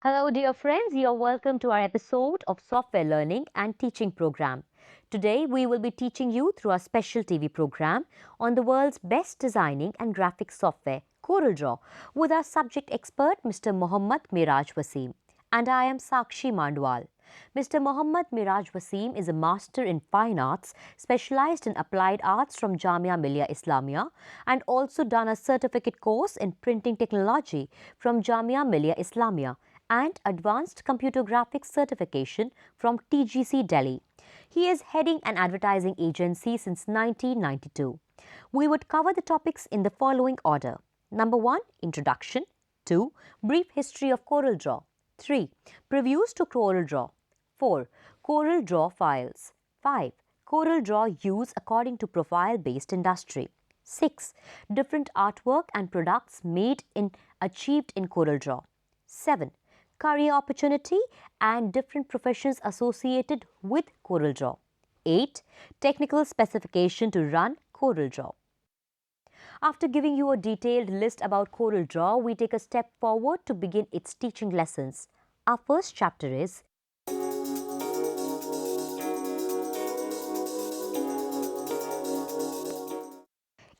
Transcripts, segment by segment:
Hello, dear friends. You're welcome to our episode of Software Learning and Teaching Program. Today, we will be teaching you through our special TV program on the world's best designing and graphics software, CorelDraw, with our subject expert, Mr. Mohammad Miraj Wasim. And I am Sakshi Mandwal. Mr. Mohammad Miraj Wasim is a master in fine arts, specialized in applied arts from Jamia Millia Islamia, and also done a certificate course in printing technology from Jamia Millia Islamia and advanced computer graphics certification from TGC Delhi. He is heading an advertising agency since 1992. We would cover the topics in the following order. Number 1, introduction. 2, brief history of CorelDraw. 3, previews to CorelDraw. 4, CorelDraw files. 5, CorelDraw use according to profile-based industry. 6, different artwork and products achieved in CorelDraw. 7, career opportunity and different professions associated with CorelDraw. 8, technical specification to run CorelDraw. After giving you a detailed list about CorelDraw, we take a step forward to begin its teaching lessons. Our first chapter is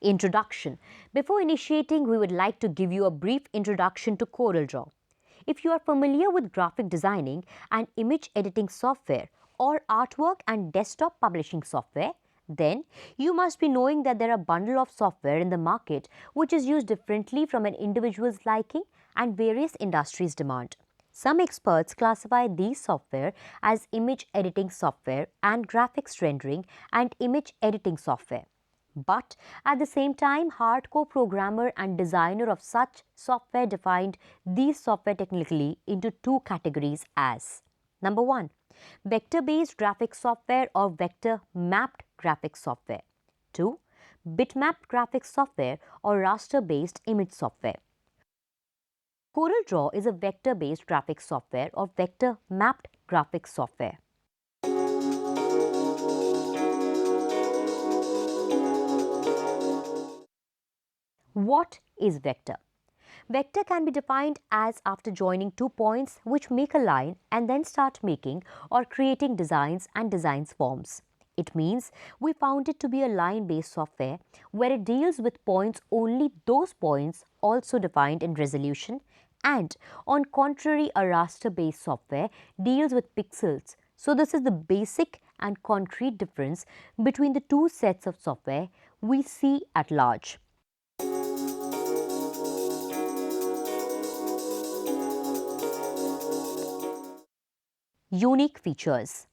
Introduction. Before initiating, we would like to give you a brief introduction to CorelDraw. If you are familiar with graphic designing and image editing software or artwork and desktop publishing software, then you must be knowing that there are a bundle of software in the market which is used differently from an individual's liking and various industries' demand. Some experts classify these software as image editing software and graphics rendering and image editing software. But at the same time, hardcore programmer and designer of such software defined these software technically into two categories as: number 1, vector-based graphics software or vector-mapped graphics software. 2, bitmapped graphics software or raster-based image software. CorelDraw is a vector-based graphics software or vector-mapped graphics software. What is vector? Vector can be defined as after joining 2 points which make a line and then start making or creating designs and designs forms. It means we found it to be a line-based software where it deals with points, only those points also defined in resolution, and on contrary, a raster-based software deals with pixels. So this is the basic and concrete difference between the two sets of software we see at large. Unique features.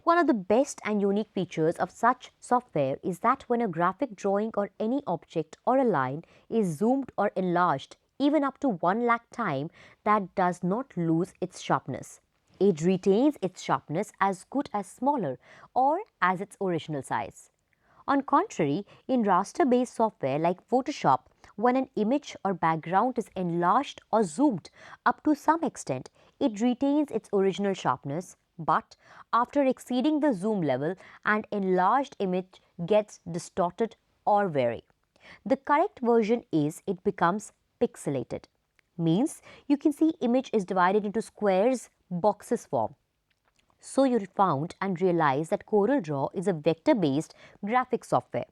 One of the best and unique features of such software is that when a graphic drawing or any object or a line is zoomed or enlarged even up to 1 lakh times, that does not lose its sharpness. It retains its sharpness as good as smaller or as its original size. On contrary, in raster-based software like Photoshop, when an image or background is enlarged or zoomed up to some extent, it retains its original sharpness, but after exceeding the zoom level, an enlarged image gets distorted or vary. The correct version is it becomes pixelated. Means you can see image is divided into squares, boxes form. So you found and realized that CorelDraw is a vector-based graphic software.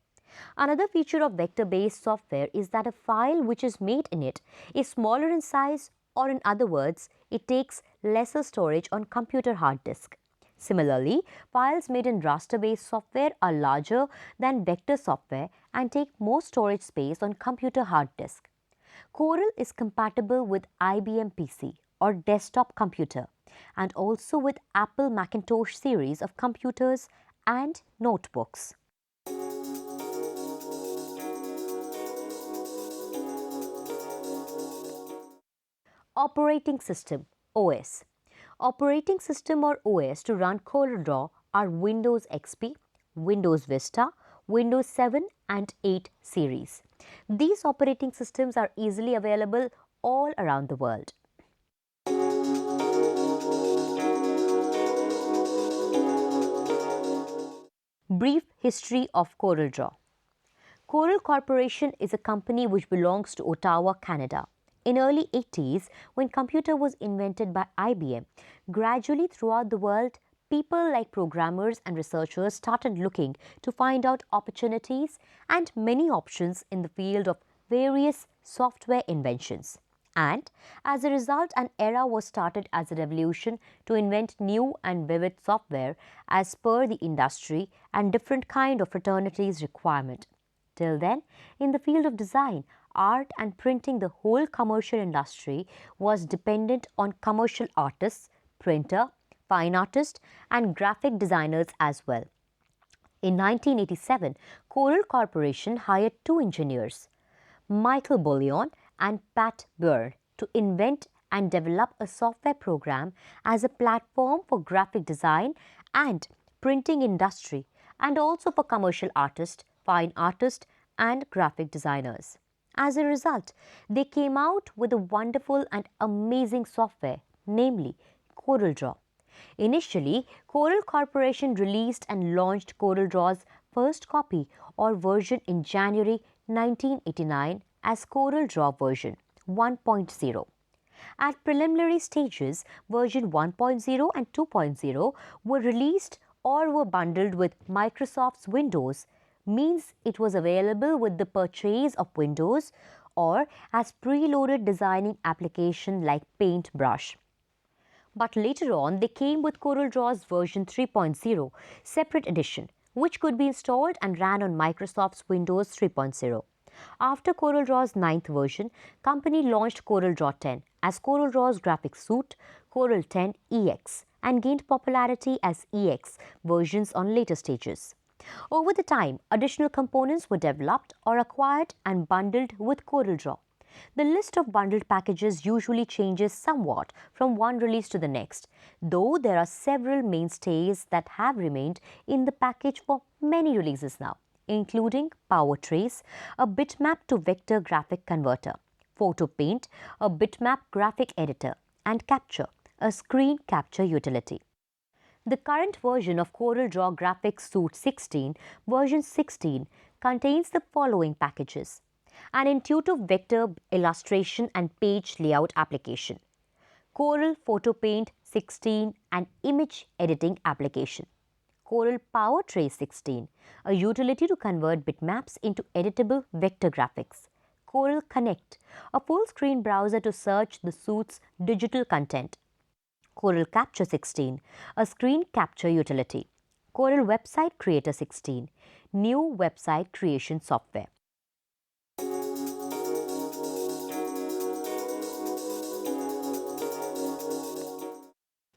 Another feature of vector-based software is that a file which is made in it is smaller in size, or in other words, it takes lesser storage on computer hard disk. Similarly, files made in raster-based software are larger than vector software and take more storage space on computer hard disk. Corel is compatible with IBM PC or desktop computer and also with Apple Macintosh series of computers and notebooks. Operating system OS. Operating system or OS to run CorelDraw are Windows XP, Windows Vista, Windows 7 and 8 series. These operating systems are easily available all around the world. Brief history of CorelDraw. Corel Corporation is a company which belongs to Ottawa, Canada. In early 80s, when computer was invented by IBM, gradually throughout the world, people like programmers and researchers started looking to find out opportunities and many options in the field of various software inventions. And as a result, an era was started as a revolution to invent new and vivid software as per the industry and different kind of fraternities requirement. Till then, in the field of design, art and printing, the whole commercial industry was dependent on commercial artists, printer, fine artists and graphic designers as well. In 1987, Corel Corporation hired two engineers, Michael Bullion and Pat Burr, to invent and develop a software program as a platform for graphic design and printing industry and also for commercial artists, fine artists and graphic designers. As a result, they came out with a wonderful and amazing software, namely CorelDraw. Initially, Corel Corporation released and launched CorelDraw's first copy or version in January 1989 as CorelDraw version 1.0. At preliminary stages, version 1.0 and 2.0 were released or were bundled with Microsoft's Windows, means it was available with the purchase of Windows or as preloaded designing application like Paintbrush. But later on, they came with CorelDraw's version 3.0 separate edition, which could be installed and ran on Microsoft's Windows 3.0. After CorelDraw's ninth version, company launched CorelDraw 10 as CorelDraw's graphics suite, Corel 10 EX, and gained popularity as EX versions on later stages. Over the time, additional components were developed or acquired and bundled with CorelDraw. The list of bundled packages usually changes somewhat from one release to the next, though there are several mainstays that have remained in the package for many releases now, including PowerTrace, a bitmap to vector graphic converter, PhotoPaint, a bitmap graphic editor, and Capture, a screen capture utility. The current version of CorelDraw Graphics Suite 16, version 16, contains the following packages: an intuitive vector illustration and page layout application, Corel PhotoPaint 16, an image editing application, Corel PowerTrace 16, a utility to convert bitmaps into editable vector graphics, Corel Connect, a full-screen browser to search the suite's digital content, Corel Capture 16, a screen capture utility, Corel Website Creator 16, new website creation software.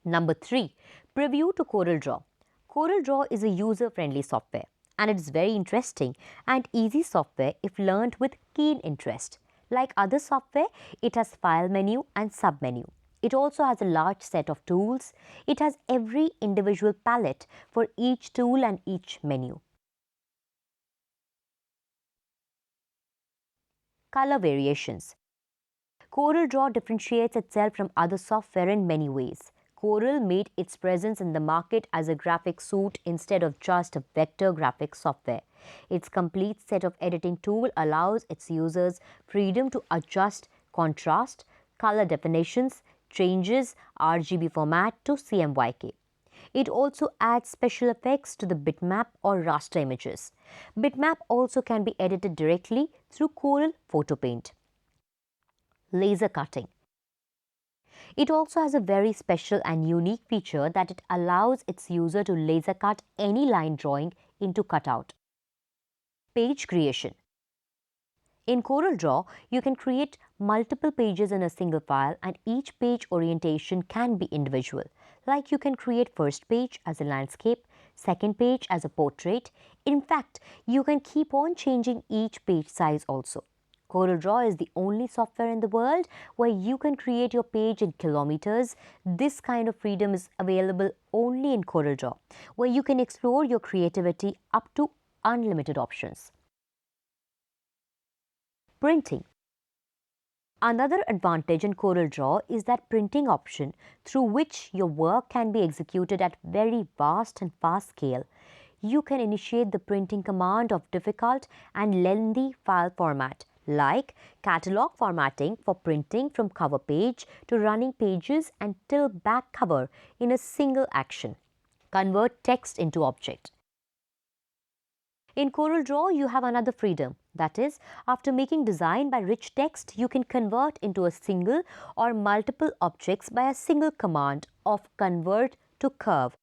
Number 3. Preview to CorelDraw. CorelDraw is a user-friendly software and it is very interesting and easy software if learned with keen interest. Like other software, it has file menu and sub-menu. It also has a large set of tools. It has every individual palette for each tool and each menu. Color variations. CorelDraw differentiates itself from other software in many ways. Corel made its presence in the market as a graphic suite instead of just a vector graphics software. Its complete set of editing tool allows its users freedom to adjust contrast, color definitions, changes RGB format to CMYK. It also adds special effects to the bitmap or raster images. Bitmap also can be edited directly through Corel PhotoPaint. Laser cutting. It also has a very special and unique feature that it allows its user to laser cut any line drawing into cutout. Page creation. In CorelDraw, you can create multiple pages in a single file and each page orientation can be individual. Like you can create first page as a landscape, second page as a portrait. In fact, you can keep on changing each page size also. CorelDraw is the only software in the world where you can create your page in kilometers. This kind of freedom is available only in CorelDraw, where you can explore your creativity up to unlimited options. Printing. Another advantage in CorelDraw is that printing option through which your work can be executed at very vast and fast scale. You can initiate the printing command of difficult and lengthy file format like catalog formatting for printing from cover page to running pages and till back cover in a single action. Convert text into object. In CorelDraw, you have another freedom. That is, after making design by rich text, you can convert into a single or multiple objects by a single command of convert to curve.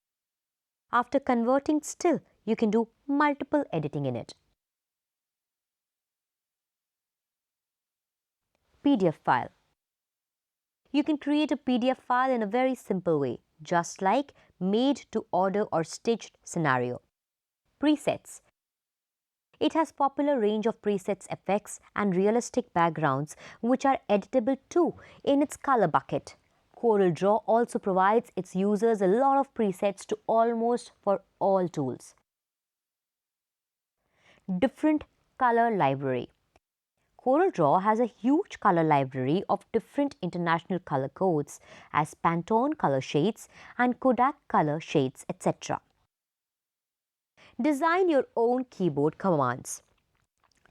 After converting still, you can do multiple editing in it. PDF file. You can create a PDF file in a very simple way, just like made to order or stitched scenario. Presets. It has popular range of presets effects and realistic backgrounds which are editable too in its color bucket. CorelDraw also provides its users a lot of presets to almost for all tools. Different color library. CorelDraw has a huge color library of different international color codes as Pantone color shades and Kodak color shades, etc. Design your own keyboard commands.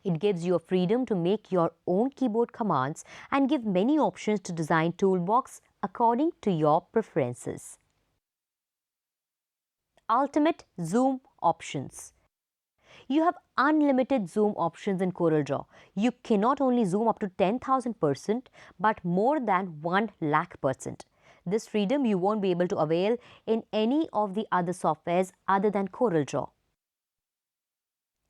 It gives you a freedom to make your own keyboard commands and give many options to design toolbox according to your preferences. Ultimate zoom options. You have unlimited zoom options in CorelDraw. You can not only zoom up to 10,000% but more than 1,00,000%. This freedom you won't be able to avail in any of the other softwares other than CorelDraw.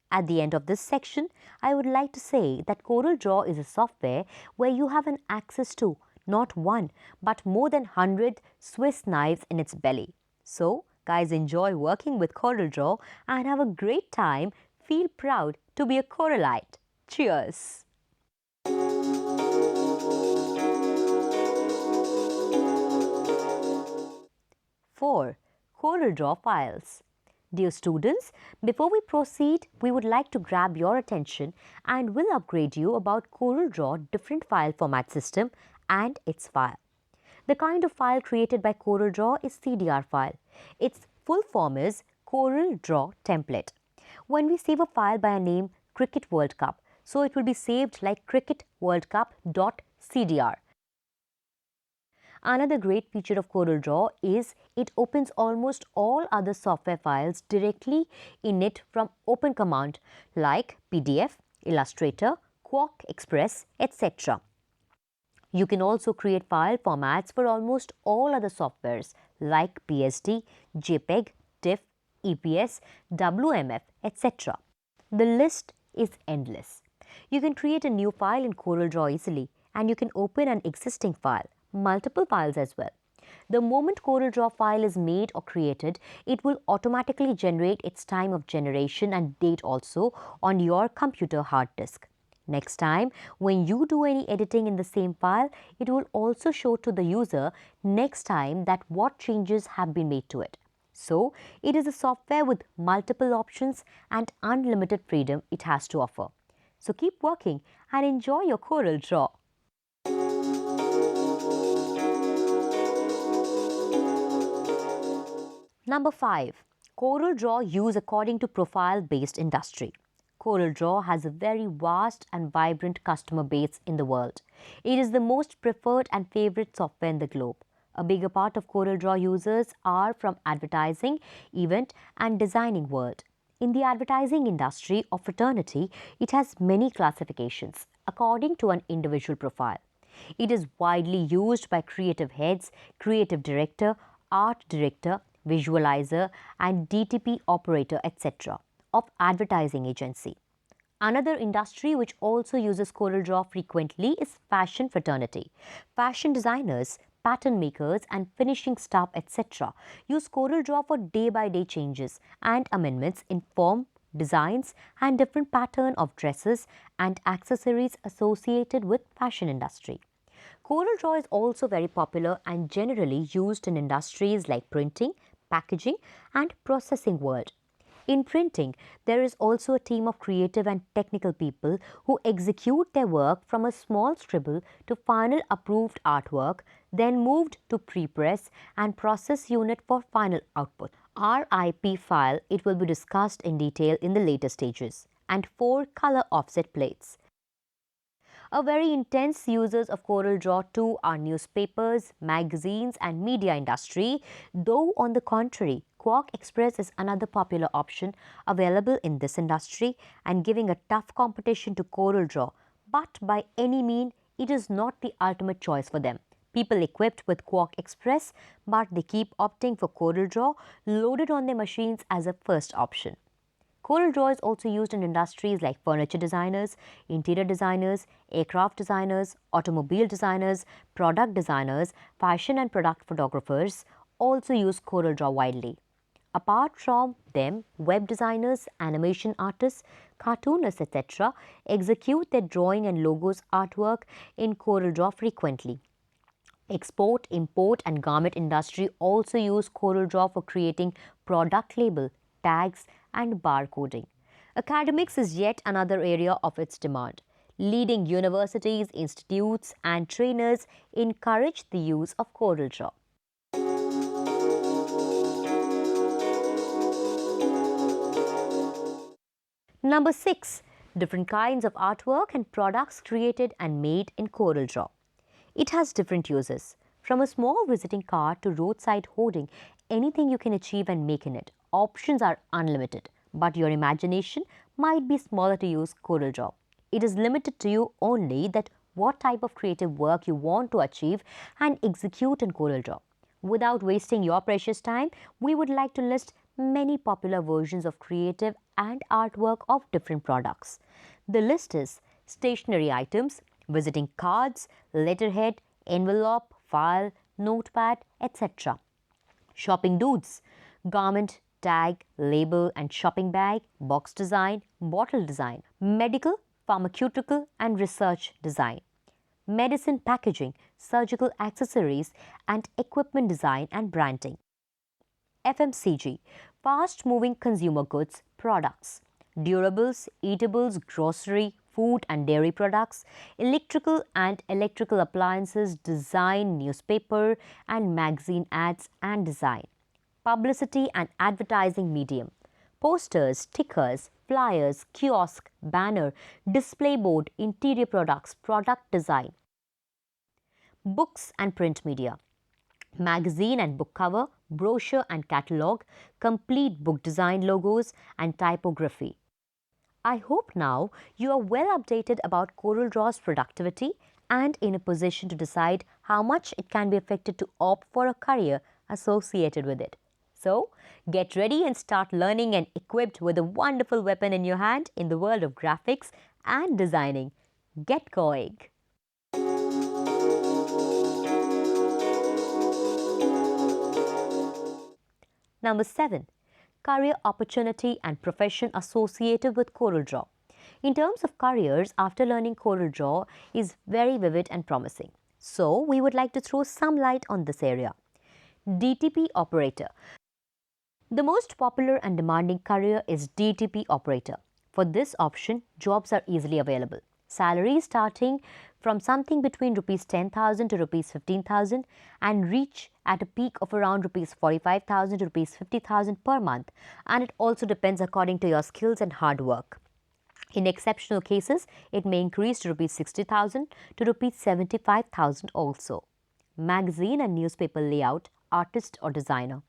At the end of this section, I would like to say that CorelDraw is a software where you have an access to not one but more than 100 Swiss knives in its belly. So, guys, enjoy working with CorelDraw and have a great time. Feel proud to be a Corelite. Cheers! 4. CorelDraw files. Dear students, before we proceed, we would like to grab your attention and will upgrade you about CorelDraw different file format system and its file. The kind of file created by CorelDraw is CDR file. Its full form is CorelDraw template. When we save a file by a name Cricket World Cup, so it will be saved like cricketworldcup.cdr. Another great feature of CorelDraw is it opens almost all other software files directly in it from open command like PDF, Illustrator, Quark Express, etc. You can also create file formats for almost all other softwares like PSD, JPEG, TIFF, EPS, WMF, etc. The list is endless. You can create a new file in CorelDraw easily and you can open an existing file, multiple files as well. The moment CorelDraw file is made or created, it will automatically generate its time of generation and date also on your computer hard disk. Next time, when you do any editing in the same file, it will also show to the user next time that what changes have been made to it. So, it is a software with multiple options and unlimited freedom it has to offer. So, keep working and enjoy your CorelDraw. Number 5. CorelDraw use according to profile-based industry. CorelDraw has a very vast and vibrant customer base in the world. It is the most preferred and favorite software in the globe. A bigger part of CorelDraw users are from advertising, event and designing world. In the advertising industry or fraternity, it has many classifications according to an individual profile. It is widely used by creative heads, creative director, art director, visualizer and DTP operator, etc. of advertising agency. Another industry which also uses CorelDraw frequently is fashion fraternity. Fashion designers, pattern makers and finishing staff, etc. use CorelDraw for day-by-day changes and amendments in form, designs and different pattern of dresses and accessories associated with fashion industry. CorelDraw is also very popular and generally used in industries like printing, packaging and processing world. In printing, there is also a team of creative and technical people who execute their work from a small scribble to final approved artwork, then moved to prepress and process unit for final output. RIP file, it will be discussed in detail in the later stages, and 4 color offset plates. A very intense users of CorelDraw too are newspapers, magazines and media industry, though on the contrary, Quark Express is another popular option available in this industry and giving a tough competition to CorelDraw. But by any mean, it is not the ultimate choice for them. People equipped with Quark Express, but they keep opting for CorelDraw loaded on their machines as a first option. CorelDraw is also used in industries like furniture designers, interior designers, aircraft designers, automobile designers, product designers, fashion and product photographers also use CorelDraw widely. Apart from them, web designers, animation artists, cartoonists, etc. execute their drawing and logos artwork in CorelDraw frequently. Export, import and garment industry also use CorelDraw for creating product label, tags and barcoding. Academics is yet another area of its demand. Leading universities, institutes and trainers encourage the use of CorelDraw. Number 6. Different kinds of artwork and products created and made in CorelDraw. It has different uses. From a small visiting card to roadside hoarding, anything you can achieve and make in it. Options are unlimited, but your imagination might be smaller to use CorelDraw. It is limited to you only that what type of creative work you want to achieve and execute in CorelDraw. Without wasting your precious time, we would like to list many popular versions of creative and artwork of different products. The list is stationery items, visiting cards, letterhead, envelope, file, notepad, etc. Shopping dudes, garment, tag, label and shopping bag, box design, bottle design, medical, pharmaceutical and research design, medicine packaging, surgical accessories and equipment design and branding. FMCG, fast moving consumer goods products, durables, eatables, grocery, food and dairy products, electrical and electrical appliances, design, newspaper and magazine ads and design, publicity and advertising medium, posters, stickers, flyers, kiosk, banner, display board, interior products, product design, books and print media, magazine and book cover, brochure and catalogue, complete book design logos and typography. I hope now you are well updated about CorelDraw's productivity and in a position to decide how much it can be affected to opt for a career associated with it. So, get ready and start learning and equipped with a wonderful weapon in your hand in the world of graphics and designing. Get going! Number 7. Career opportunity and profession associated with CorelDraw. In terms of careers, after learning CorelDraw is very vivid and promising. So, we would like to throw some light on this area. DTP operator. The most popular and demanding career is DTP operator. For this option, jobs are easily available. Salary starting from something between rupees 10,000 to rupees 15,000 and reach at a peak of around rupees 45,000 to rupees 50,000 per month, and it also depends according to your skills and hard work. In exceptional cases, it may increase to rupees 60,000 to rupees 75,000 also. Magazine and newspaper layout, artist or designer.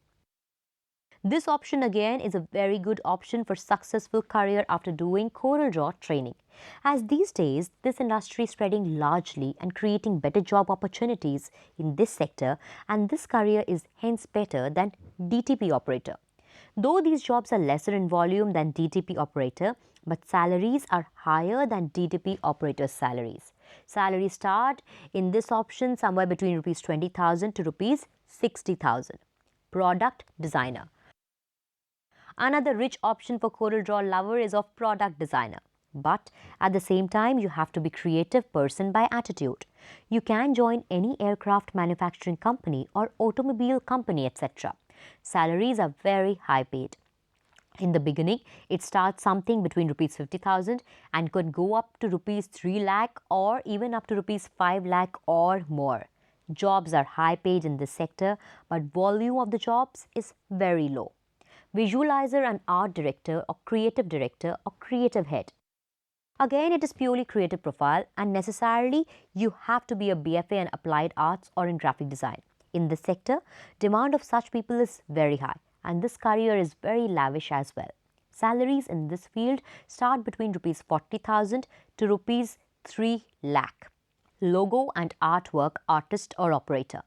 This option again is a very good option for successful career after doing CorelDraw training. As these days, this industry is spreading largely and creating better job opportunities in this sector, and this career is hence better than DTP operator. Though these jobs are lesser in volume than DTP operator, but salaries are higher than DTP operator's salaries. Salaries start in this option somewhere between rupees 20,000 to rupees 60,000. Product designer. Another rich option for CorelDraw lover is of product designer. But at the same time, you have to be creative person by attitude. You can join any aircraft manufacturing company or automobile company, etc. Salaries are very high paid. In the beginning, it starts something between rupees 50,000 and could go up to rupees 3 lakh or even up to rupees 5 lakh or more. Jobs are high paid in this sector, but volume of the jobs is very low. Visualizer and art director or creative head. Again, it is purely creative profile and necessarily you have to be a BFA in applied arts or in graphic design. In this sector, demand of such people is very high and this career is very lavish as well. Salaries in this field start between rupees 40,000 to rupees 3 lakh. Logo and artwork artist or operator.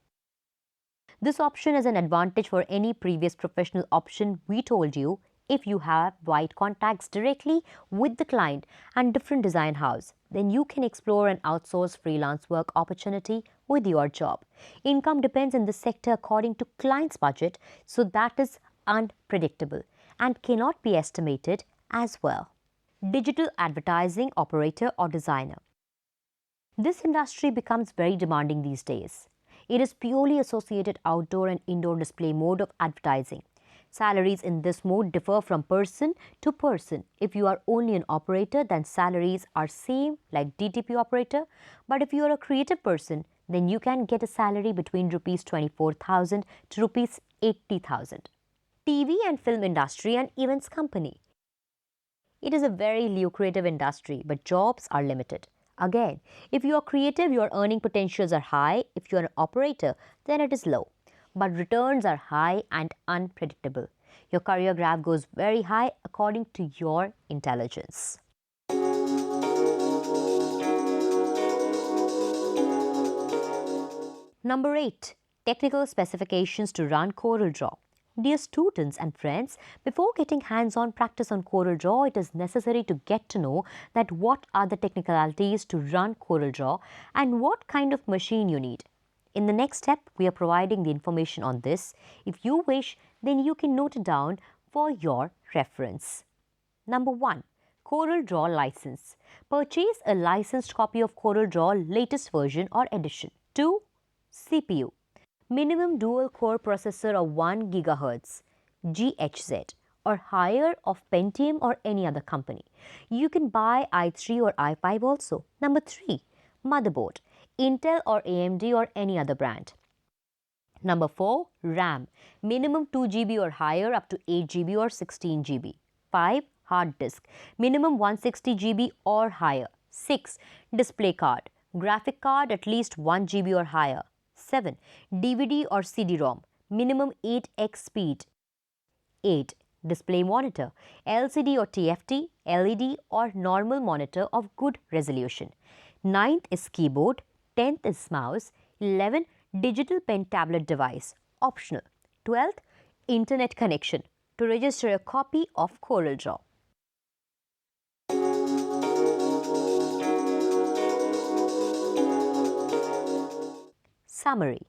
This option is an advantage for any previous professional option we told you if you have wide contacts directly with the client and different design house. Then you can explore an outsourced freelance work opportunity with your job. Income depends in this sector according to client's budget, so that is unpredictable and cannot be estimated as well. Digital advertising operator or designer. This industry becomes very demanding these days. It is purely associated outdoor and indoor display mode of advertising. Salaries in this mode differ from person to person. If you are only an operator, then salaries are same like DTP operator. But if you are a creative person, then you can get a salary between rupees 24,000 to rupees 80,000. TV and film industry and events company. It is a very lucrative industry, but jobs are limited. Again, if you are creative, your earning potentials are high. If you are an operator, then it is low. But returns are high and unpredictable. Your career graph goes very high according to your intelligence. Number 8. Technical specifications to run CorelDraw. Dear students and friends, before getting hands-on practice on CorelDraw, it is necessary to get to know that what are the technicalities to run CorelDraw and what kind of machine you need. In the next step, we are providing the information on this. If you wish, then you can note it down for your reference. Number 1. CorelDraw license. Purchase a licensed copy of CorelDraw latest version or edition. 2. CPU. Minimum dual core processor of 1 GHz GHz or higher of Pentium or any other company. You can buy i3 or i5 also. Number 3. Motherboard. Intel or AMD or any other brand. Number 4. RAM. Minimum 2 GB or higher up to 8 GB or 16 GB. 5. Hard disk. Minimum 160 GB or higher. 6. Display card. Graphic card at least 1 GB or higher. 7. DVD or CD-ROM. Minimum 8x speed. 8. Display monitor. LCD or TFT, LED or normal monitor of good resolution. 9th is keyboard. 10th is mouse. 11. Digital pen tablet device. Optional. 12th. Internet connection to register a copy of CorelDraw. Summary.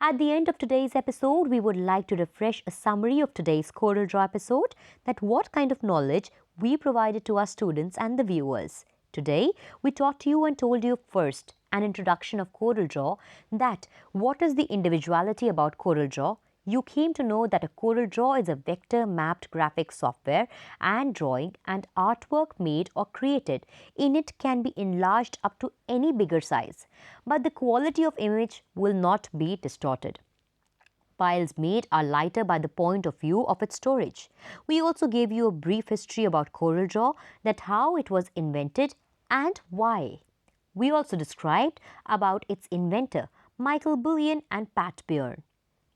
At the end of today's episode, we would like to refresh a summary of today's CorelDraw episode, that what kind of knowledge we provided to our students and the viewers. Today, we taught you and told you first an introduction of CorelDraw, that what is the individuality about CorelDraw. You came to know that a CorelDraw is a vector-mapped graphic software and drawing and artwork made or created in it can be enlarged up to any bigger size, but the quality of image will not be distorted. Files made are lighter by the point of view of its storage. We also gave you a brief history about CorelDraw, that how it was invented and why. We also described about its inventor, Michael Bullion and Pat Byrne.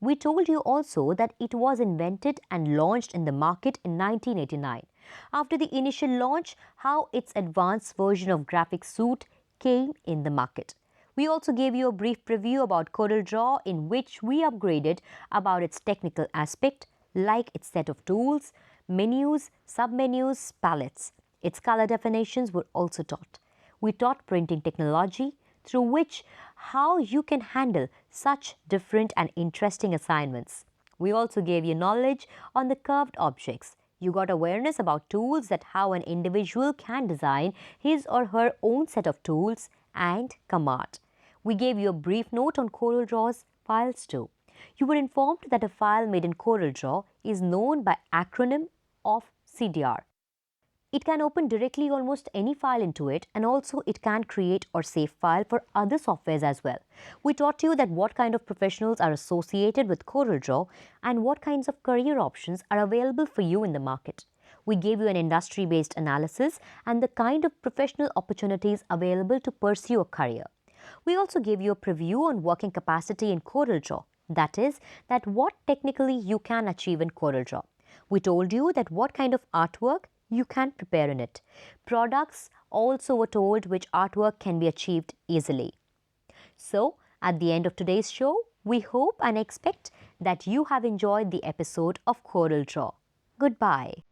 We told you also that it was invented and launched in the market in 1989. After the initial launch, how its advanced version of graphic suite came in the market. We also gave you a brief preview about CorelDraw, in which we upgraded about its technical aspect, like its set of tools, menus, submenus, palettes. Its color definitions were also taught. We taught printing technology, through which how you can handle such different and interesting assignments. We also gave you knowledge on the curved objects. You got awareness about tools, that how an individual can design his or her own set of tools and command. We gave you a brief note on CorelDraw's files too. You were informed that a file made in CorelDraw is known by acronym of CDR. It can open directly almost any file into it, and also it can create or save file for other softwares as well. We taught you that what kind of professionals are associated with CorelDraw and what kinds of career options are available for you in the market. We gave you an industry-based analysis and the kind of professional opportunities available to pursue a career. We also gave you a preview on working capacity in CorelDraw. That is, that what technically you can achieve in CorelDraw. We told you that what kind of artwork you can prepare in it. Products also were told which artwork can be achieved easily. So, at the end of today's show, we hope and expect that you have enjoyed the episode of CorelDraw. Goodbye.